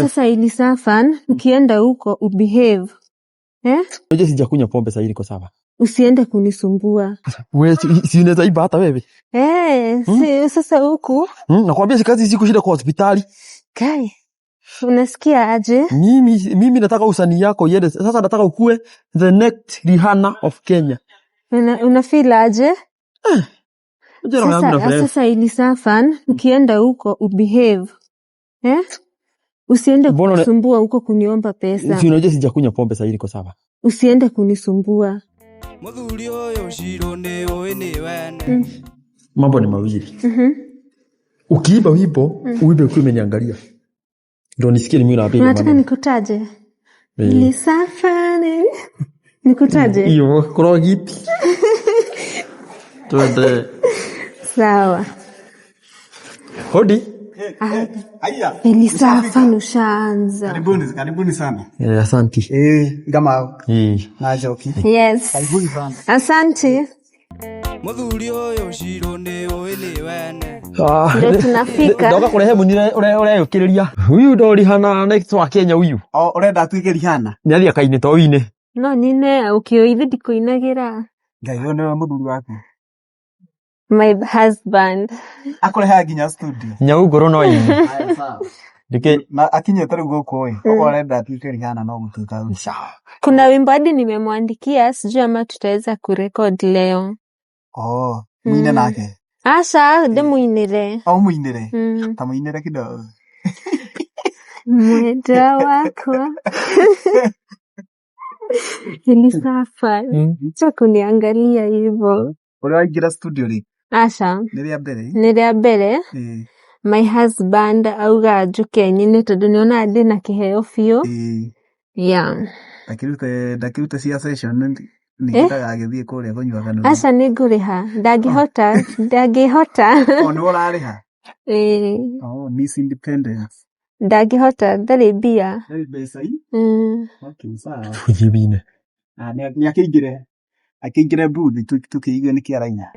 Sasa ili safan, ukienda huko ubehave. Unajua sijakunywa pombe sasa niko sawa. Usiende kunisumbua. Wewe si unaweza iba hata wewe. Si sasa huku. Nakwambia si kazi siku shida kwa hospitali. Kai. Unasikia aje? Mimi nataka usanii yako iende. Sasa nataka ukue the next Rihanna of Kenya. Una feel aje? Sasa ili safan, ukienda huko ubehave. Usiende kusumbua huko kuniomba pesa. Si unajua sijakunywa pombe sasa niko sawa. Usiende kunisumbua. Muthuri uyu shiro ni uwi ni wene. Mambo ni mawili. Ukiiba wimbo, uibe ukiwa umeniangalia. Ndio nisikie mimi napiga. Unataka nikutaje? Ili safan. Nikutaje? Hiyo kuna giti. Twende. Sawa. Hodi. Haya. Ili safan ushaanza. Karibuni sana. Asante. Kama najoki. Yes. Karibuni sana. Asante. Muthuri uyu shiro ni uwi ni wene. Ndio tunafika. Ndoka kurehe munire ureyukiriria. Huyu ndo Rihanna next wa Kenya huyu. Urenda tuike Rihanna. Ni athia kaine to wine. No nine ukioithi ndikuinagira. Ngai one muthuri waku. My husband. Akureha nginya studio. Nyau ngoro no ine. Haya sawa. Dike Na akinyete rĩu gũkũ urenda tuike Rihanna no gutuika sawa. Kuna wimbo hadi nimemwandikia sijui ama tutaweza kurecord leo. Muine nake. Asha ndemuinire. Muinire. Tamuinire kidogo. Mwenda wako. Ili safa. Cha kuniangalia hivyo. Uraingira studio ri? Asha. Niria mbere. My husband auga njuke nyine tondu niona ndi na kiheo biu. Yeah. Ndakirute cia session nikitaga agithie kuria kunywa kanuni. Asha ninguriha ndangihota. Ni urariha? Miss Independence. Ndangihota ndari bia. Ndari mbeca ii? Okay sawa. Tujibine. Ni akingire booth tukiigwe ni kiaraina.